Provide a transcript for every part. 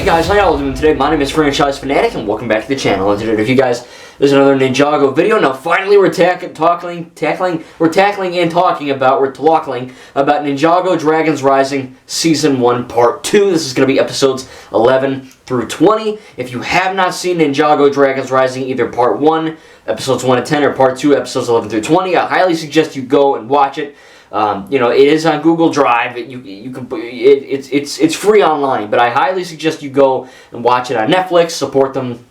Hey guys, how y'all doing today? My name is Franchise Fanatic and welcome back to the channel. And today, if you guys, there's another Ninjago video. Now finally we're tackling about Ninjago Dragons Rising Season 1 Part 2. This is going to be episodes 11 through 20. If you have not seen Ninjago Dragons Rising, either Part 1, episodes 1 to 10, or Part 2, episodes 11 through 20, I highly suggest you go and watch it. It is on Google Drive. It's free online, but I highly suggest you go and watch it on Netflix. Support them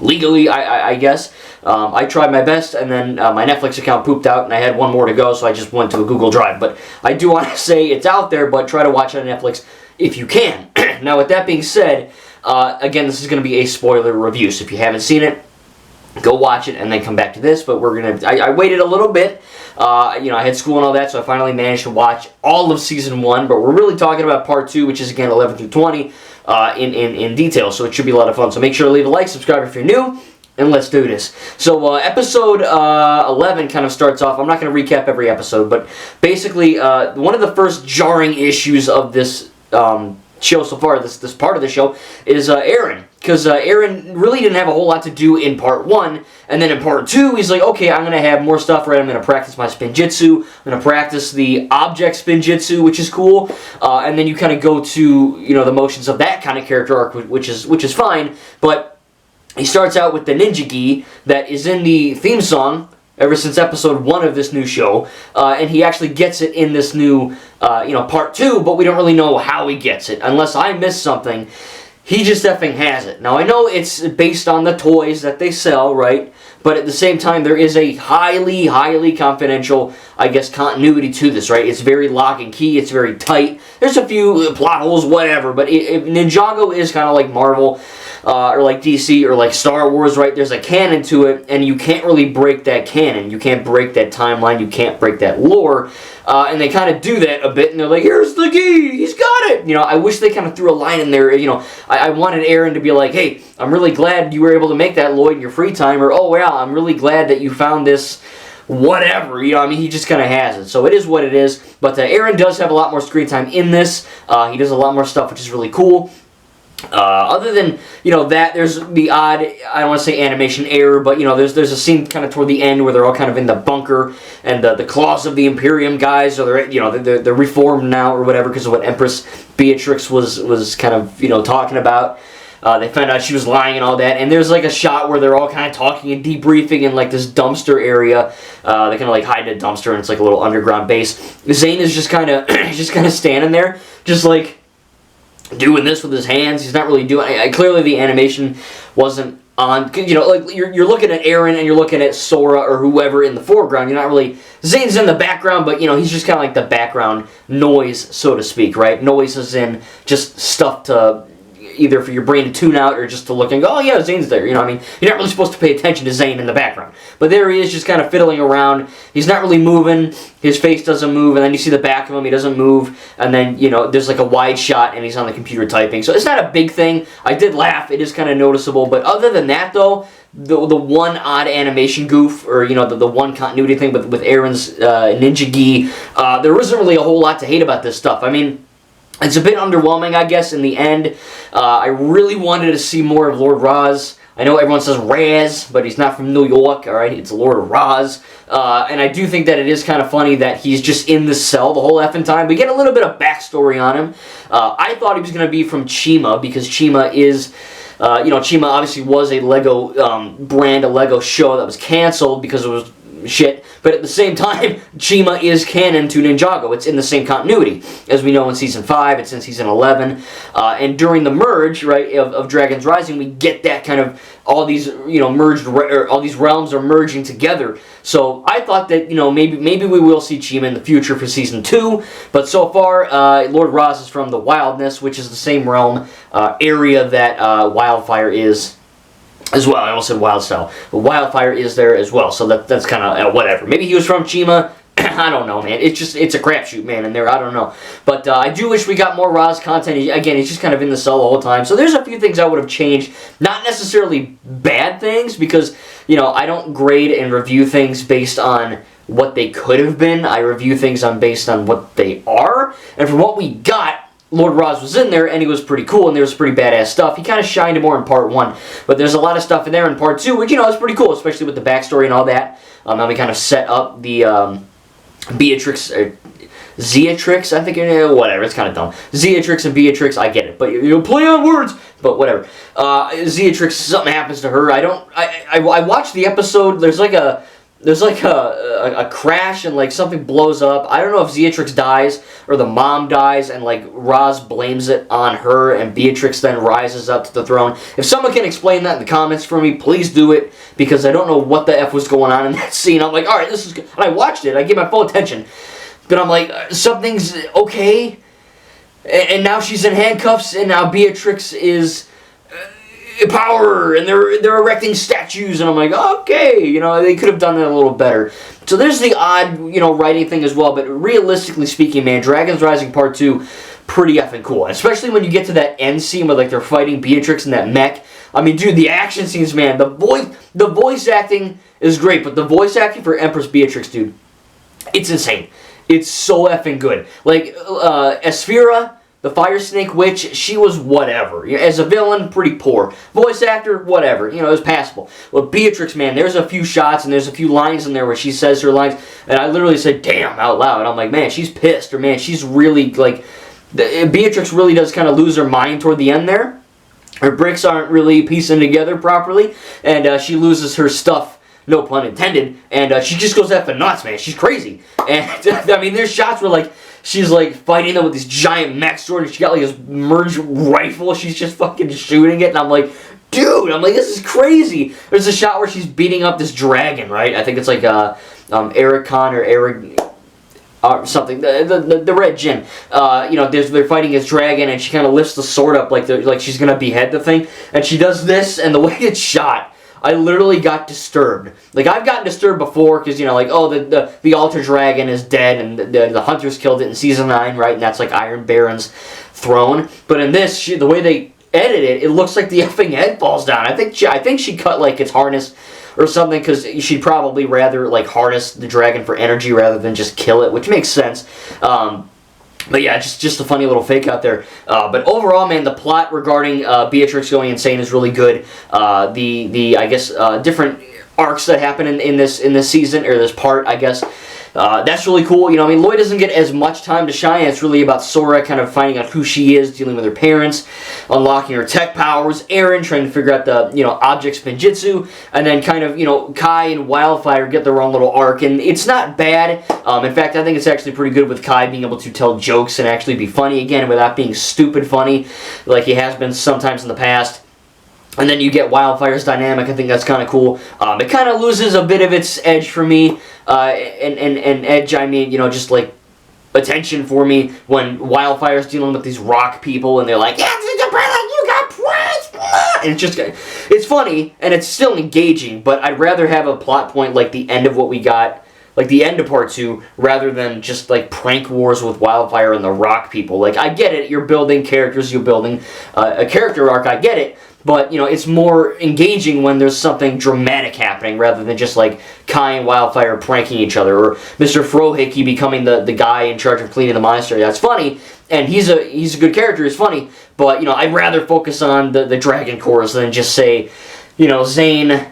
legally, I guess. I tried my best, and then my Netflix account pooped out, and I had one more to go, so I just went to a Google Drive. But I do want to say it's out there, but try to watch it on Netflix if you can. Now, with that being said, again, this is going to be a spoiler review, so if you haven't seen it, go watch it and then come back to this. But we're gonna. I waited a little bit. I had school and all that, so I finally managed to watch all of Season 1. But we're really talking about Part 2, which is again 11 through 20 in detail. So it should be a lot of fun. So make sure to leave a like, subscribe if you're new, and let's do this. So episode 11 kind of starts off. I'm not going to recap every episode, but basically one of the first jarring issues of this show so far, this part of the show, is Eren. Because Eren really didn't have a whole lot to do in Part 1, and then in Part 2, he's like, okay, I'm going to have more stuff, right? I'm going to practice my Spinjitzu, I'm going to practice the object Spinjitzu, which is cool, and then you kind of go to, the motions of that kind of character arc, which is fine, but he starts out with the Ninja-gi that is in the theme song ever since episode 1 of this new show, and he actually gets it in this new, Part 2, but we don't really know how he gets it, unless I missed something. He just effing has it. Now, I know it's based on the toys that they sell, right? But at the same time, there is a highly, highly confidential, I guess, continuity to this, right? It's very lock and key. It's very tight. There's a few plot holes, whatever. But Ninjago is kind of like Marvel, or like DC, or like Star Wars, right? There's a canon to it, and you can't really break that canon. You can't break that timeline. You can't break that lore. And they kind of do that a bit, and they're like, here's the gi, he's got it! I wish they kind of threw a line in there, I wanted Eren to be like, hey, I'm really glad you were able to make that, Lloyd, in your free time, or, oh, yeah, I'm really glad that you found this, whatever, he just kind of has it. So it is what it is, but Eren does have a lot more screen time in this. He does a lot more stuff, which is really cool. Other than, that, there's the odd, I don't want to say animation error, but, there's a scene kind of toward the end where they're all kind of in the bunker, and the claws of the Imperium guys, so they're reformed now or whatever because of what Empress Beatrix was kind of, talking about. They found out she was lying and all that, and there's like a shot where they're all kind of talking and debriefing in like this dumpster area. They kind of like hide in a dumpster, and it's like a little underground base. Zane is just kind of standing there, just like doing this with his hands. He's not really doing. Clearly, the animation wasn't on. Like you're looking at Eren and you're looking at Sora or whoever in the foreground. You're not really. Zane's in the background, but he's just kind of like the background noise, so to speak, right? Noise is in just stuff to either for your brain to tune out or just to look and go, oh yeah, Zane's there. You're not really supposed to pay attention to Zane in the background. But there he is, just kind of fiddling around. He's not really moving. His face doesn't move, and then you see the back of him. He doesn't move, and then there's like a wide shot, and he's on the computer typing. So it's not a big thing. I did laugh. It is kind of noticeable, but other than that, though, the one odd animation goof, or the one continuity thing with Eren's Ninja-gi, there isn't really a whole lot to hate about this stuff. It's a bit underwhelming, I guess, in the end. I really wanted to see more of Lord Raz. I know everyone says Raz, but he's not from New York, alright? It's Lord Raz. And I do think that it is kind of funny that he's just in the cell the whole effing time. We get a little bit of backstory on him. I thought he was going to be from Chima, because Chima is... Chima obviously was a Lego brand, a Lego show that was canceled because it was shit, but at the same time, Chima is canon to Ninjago. It's in the same continuity. As we know in Season 5, it's in Season 11, and during the merge, right, of Dragons Rising, we get that kind of, all these, merged, all these realms are merging together. So I thought that, maybe we will see Chima in the future for Season 2, but so far, Lord Raz is from the Wildness, which is the same realm, area that Wildfire is as well. I almost said Wildstyle, but Wildfire is there as well, so that's kind of whatever. Maybe he was from Chima. I don't know, man. It's a crapshoot, man, in there. I don't know. But I do wish we got more Raz content. Again, he's just kind of in the cell the whole time. So there's a few things I would have changed. Not necessarily bad things, because, I don't grade and review things based on what they could have been. I review things based on what they are. And from what we got, Lord Roz was in there, and he was pretty cool, and there was pretty badass stuff. He kind of shined more in part 1, but there's a lot of stuff in there in part 2, which, is pretty cool, especially with the backstory and all that. And we kind of set up the Beatrix, Zeatrix, I think, whatever, it's kind of dumb. Zeatrix and Beatrix, I get it, but you play on words, but whatever. Zeatrix, something happens to her. I watched the episode. There's like a crash and like something blows up. I don't know if Zeatrix dies or the mom dies and like Roz blames it on her and Beatrix then rises up to the throne. If someone can explain that in the comments for me, please do it, because I don't know what the F was going on in that scene. I'm like, alright, this is good. And I watched it. I gave my full attention. But I'm like, something's okay. And now she's in handcuffs, and now Beatrix is power, and they're erecting statues, and I'm like, okay, they could have done that a little better. So there's the odd, writing thing as well, but realistically speaking, man, Dragons Rising Part 2, pretty effing cool. And especially when you get to that end scene where, like, they're fighting Beatrix in that mech. I mean, dude, the action scenes, man, the voice acting is great, but the voice acting for Empress Beatrix, dude, it's insane. It's so effing good. Like, Esphira, the Fire Snake Witch, she was whatever. As a villain, pretty poor. Voice actor, whatever. It was passable. Well, Beatrix, man, there's a few shots and there's a few lines in there where she says her lines, and I literally said, damn, out loud. I'm like, man, she's pissed, or man, she's really, like, Beatrix really does kind of lose her mind toward the end there. Her bricks aren't really piecing together properly, and she loses her stuff. No pun intended, and she just goes effing nuts, man. She's crazy. And, I mean, there's shots where, like, she's, like, fighting them with these giant mech sword, and she got, like, this merge rifle. She's just fucking shooting it, and I'm like, dude, this is crazy. There's a shot where she's beating up this dragon, right? I think it's, like, Ericon or Eric... something, the red djinn. They're fighting this dragon, and she kind of lifts the sword up like she's going to behead the thing, and she does this, and the way it's shot, I literally got disturbed. Like, I've gotten disturbed before, because, the Altar Dragon is dead, and the Hunters killed it in Season 9, right? And that's, like, Iron Baron's throne. But in this, the way they edit it, it looks like the effing head falls down. I think she cut, like, its harness or something, because she'd probably rather, like, harness the dragon for energy rather than just kill it, which makes sense. But yeah, just a funny little fake out there. But overall, man, the plot regarding Beatrix going insane is really good. I guess different arcs that happen in this season, or this part, I guess. That's really cool. Lloyd doesn't get as much time to shine. It's really about Sora kind of finding out who she is, dealing with her parents, unlocking her tech powers, Aaron trying to figure out the, object spinjitzu, and then kind of, Kai and Wildfire get their own little arc, and it's not bad. In fact, I think it's actually pretty good with Kai being able to tell jokes and actually be funny again without being stupid funny like he has been sometimes in the past. And then you get Wildfire's dynamic. I think that's kind of cool. It kind of loses a bit of its edge for me. And edge, I mean, just like attention for me when Wildfire's dealing with these rock people and they're like, yeah, you got points. And it's funny and it's still engaging, but I'd rather have a plot point like the end of what we got, like the end of Part 2, rather than just like prank wars with Wildfire and the rock people. Like, I get it, you're building characters, you're building a character arc, I get it. But, it's more engaging when there's something dramatic happening rather than just, like, Kai and Wildfire pranking each other, or Mr. Frohickey becoming the guy in charge of cleaning the monastery. That's funny, and he's a good character, he's funny, but, I'd rather focus on the Dragon Chorus than just say, Zane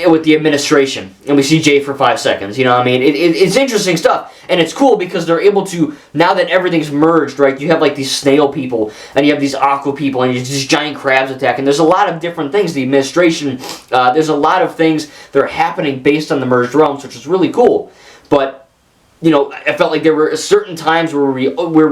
with the administration, and we see Jay for 5 seconds, it's interesting stuff, and it's cool because they're able to, now that everything's merged, right, you have like these snail people, and you have these aqua people, and these giant crabs attack, and there's a lot of different things, the administration, there's a lot of things that are happening based on the merged realms, which is really cool, but, I felt like there were certain times where we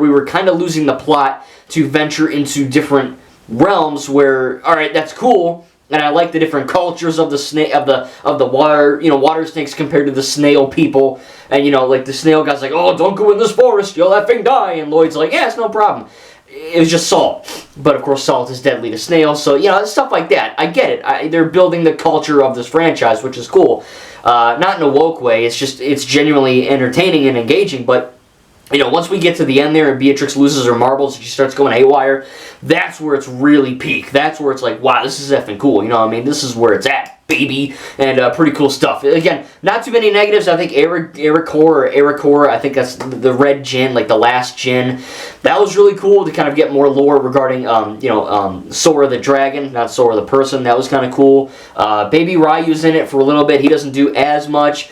were kind of losing the plot to venture into different realms where, alright, that's cool, and I like the different cultures of the snake, of the water, water snakes compared to the snail people. And, like the snail guy's like, oh, don't go in this forest, you'll effing die. And Lloyd's like, yeah, it's no problem. It was just salt. But, of course, salt is deadly to snails. So, stuff like that. I get it. They're building the culture of this franchise, which is cool. Not in a woke way. It's genuinely entertaining and engaging. But, once we get to the end there and Beatrix loses her marbles and she starts going haywire, that's where it's really peak. That's where it's like, wow, this is effing cool. This is where it's at. baby, and pretty cool stuff. Again, not too many negatives. I think Ericor, I think that's the red Jin, like the last Jin. That was really cool to kind of get more lore regarding, Sora the dragon, not Sora the person. That was kind of cool. Baby Ryu's in it for a little bit. He doesn't do as much.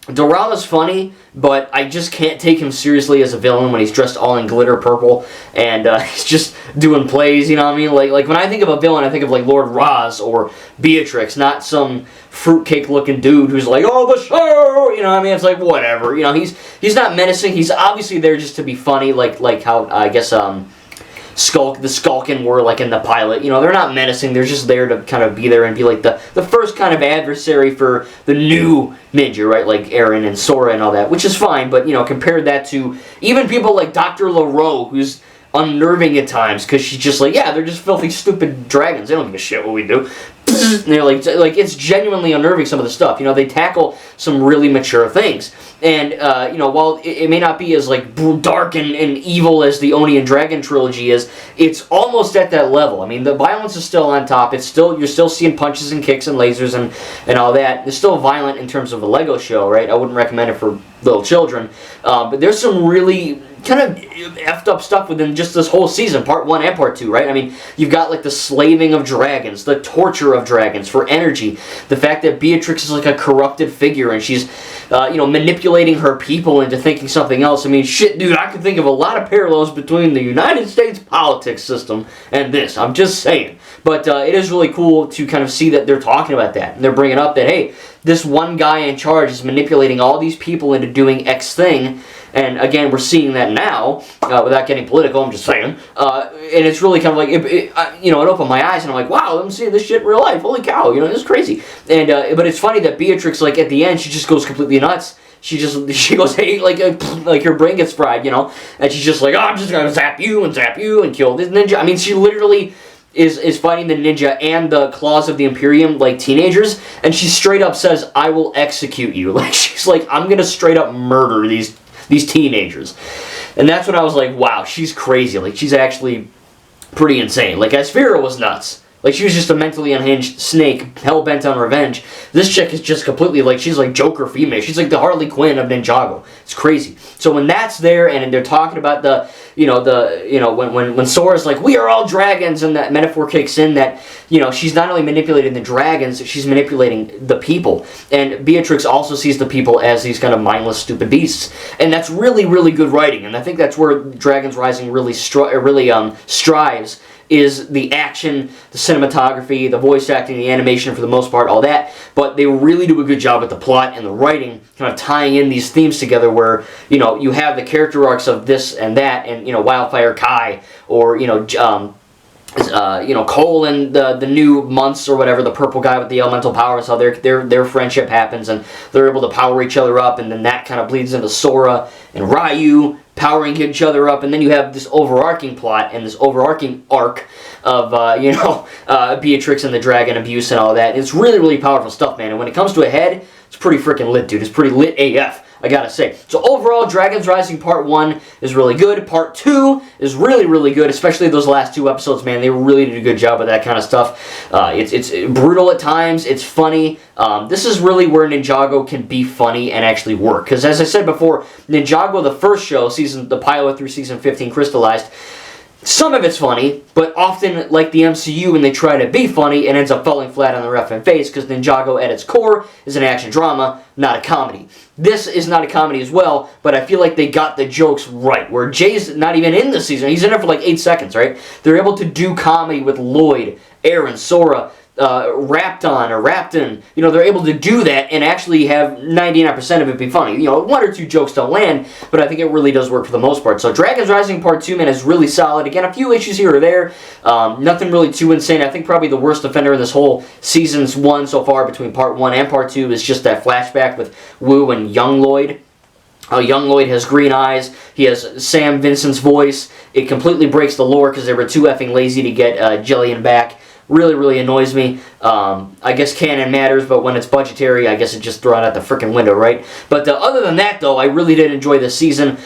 Dorama's funny, but I just can't take him seriously as a villain when he's dressed all in glitter purple and he's just doing plays, you know what I mean? Like when I think of a villain, I think of like Lord Raz or Beatrix, not some fruitcake looking dude who's like, oh, the show, you know what I mean? It's like, whatever, you know, he's not menacing. He's obviously there just to be funny, like how, I guess, the Skulkin were like in the pilot. You know, they're not menacing, they're just there to kind of be there and be like the first kind of adversary for the new ninja, right? Like Eren and Sora and all that, which is fine, but you know, compared that to even people like Dr. LaRoe, who's unnerving at times because she's just like, yeah, they're just filthy, stupid dragons. They don't give a shit what we do. And they're like it's genuinely unnerving, some of the stuff. You know, they tackle some really mature things. And, while it may not be as, like, dark and evil as the Oni and Dragon trilogy is, it's almost at that level. I mean, the violence is still on top. You're still seeing punches and kicks and lasers and all that. It's still violent in terms of a Lego show, right? I wouldn't recommend it for little children. But there's some really kind of effed up stuff within just this whole season, part 1 and part 2, right? I mean, you've got like the slaving of dragons, the torture of dragons for energy, the fact that Beatrix is like a corrupted figure and she's, manipulating her people into thinking something else. I mean, shit, dude, I could think of a lot of parallels between the United States politics system and this. I'm just saying. But it is really cool to kind of see that they're talking about that. And they're bringing up that, hey, this one guy in charge is manipulating all these people into doing X thing. And again, we're seeing that now, without getting political, I'm just saying. And it's really kind of like, it opened my eyes and I'm like, wow, I'm seeing this shit in real life. Holy cow, you know, this is crazy. And but it's funny that Beatrix, like at the end, she just goes completely nuts. She goes, hey, like her brain gets fried, you know. And she's just like, oh, I'm just gonna zap you and kill this ninja. I mean, she literally is fighting the ninja and the claws of the Imperium like teenagers, and she straight up says, I will execute you. Like, she's like, I'm gonna straight up murder these teenagers. And that's when I was like, wow, she's crazy. Like, she's actually pretty insane. Like, Asphira was nuts. Like, she was just a mentally unhinged snake, hell-bent on revenge. This chick is just completely, like, she's like Joker female. She's like the Harley Quinn of Ninjago. It's crazy. So when that's there, and they're talking about when Sora's like, we are all dragons, and that metaphor kicks in that, you know, she's not only manipulating the dragons, she's manipulating the people. And Beatrix also sees the people as these kind of mindless, stupid beasts. And that's really, really good writing. And I think that's where Dragons Rising really strives, is the action, the cinematography, the voice acting, the animation for the most part, all that. But they really do a good job with the plot and the writing, kind of tying in these themes together where, you know, you have the character arcs of this and that, and, you know, Wildfire Kai, or, Cole and the new months or whatever, the purple guy with the elemental powers, how their friendship happens and they're able to power each other up, and then that kind of bleeds into Sora and Ryu powering each other up, and then you have this overarching plot and this overarching arc of Beatrix and the dragon abuse and all that. It's really, really powerful stuff, man. And when it comes to a head, it's pretty freaking lit, dude. It's pretty lit AF, I gotta say. So overall, Dragons Rising Part 1 is really good. Part 2 is really, really good, especially those last 2 episodes, man. They really did a good job with that kind of stuff. It's brutal at times. It's funny. This is really where Ninjago can be funny and actually work. Because as I said before, Ninjago, the first show, the pilot through season 15 crystallized, some of it's funny, but often, like the MCU, when they try to be funny, it ends up falling flat on their effing face, because Ninjago, at its core, is an action drama, not a comedy. This is not a comedy as well, but I feel like they got the jokes right, where Jay's not even in the season. He's in it for like 8 seconds, right? They're able to do comedy with Lloyd, Eren, Sora, Rapton, you know, they're able to do that and actually have 99% of it be funny. You know, 1 or 2 jokes don't land, but I think it really does work for the most part. So Dragons Rising Part 2, man, is really solid. Again, a few issues here or there. Nothing really too insane. I think probably the worst offender in this whole Seasons 1 so far, between Part 1 and Part 2, is just that flashback with Wu and young Lloyd. Young Lloyd has green eyes. He has Sam Vincent's voice. It completely breaks the lore because they were too effing lazy to get Jillian back. Really, really annoys me. I guess canon matters, but when it's budgetary, I guess it just thrown out the freaking window, right? But other than that, though, I really did enjoy this season.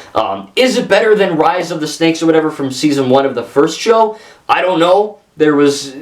Is it better than Rise of the Snakes or whatever from season 1 of the first show? I don't know. there's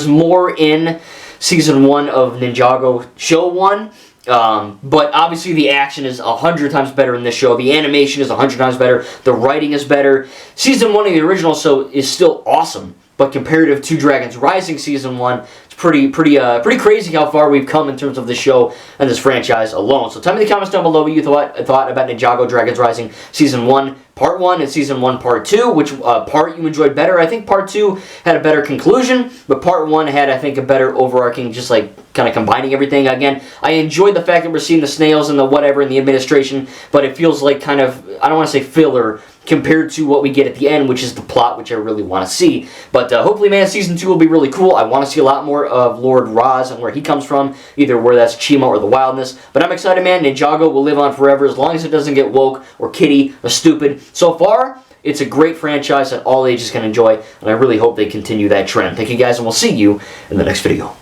more in Season 1 of Ninjago Show 1. But obviously the action is 100 times better in this show. The animation is 100 times better. The writing is better. Season 1 of the original show is still awesome, but comparative to Dragons Rising Season 1, it's pretty crazy how far we've come in terms of the show and this franchise alone. So tell me in the comments down below what you thought about Ninjago Dragons Rising Season 1 Part 1 and Season 1 Part 2, which part you enjoyed better. I think Part 2 had a better conclusion, but Part 1 had, I think, a better overarching, just like kind of combining everything. Again, I enjoyed the fact that we're seeing the snails and the whatever in the administration, but it feels like kind of, I don't want to say filler, compared to what we get at the end, which is the plot, which I really want to see. But hopefully, man, Season 2 will be really cool. I want to see a lot more of Lord Raz and where he comes from, either where that's Chima or the wildness. But I'm excited, man. Ninjago will live on forever as long as it doesn't get woke or kiddie or stupid. So far, it's a great franchise that all ages can enjoy, and I really hope they continue that trend. Thank you, guys, and we'll see you in the next video.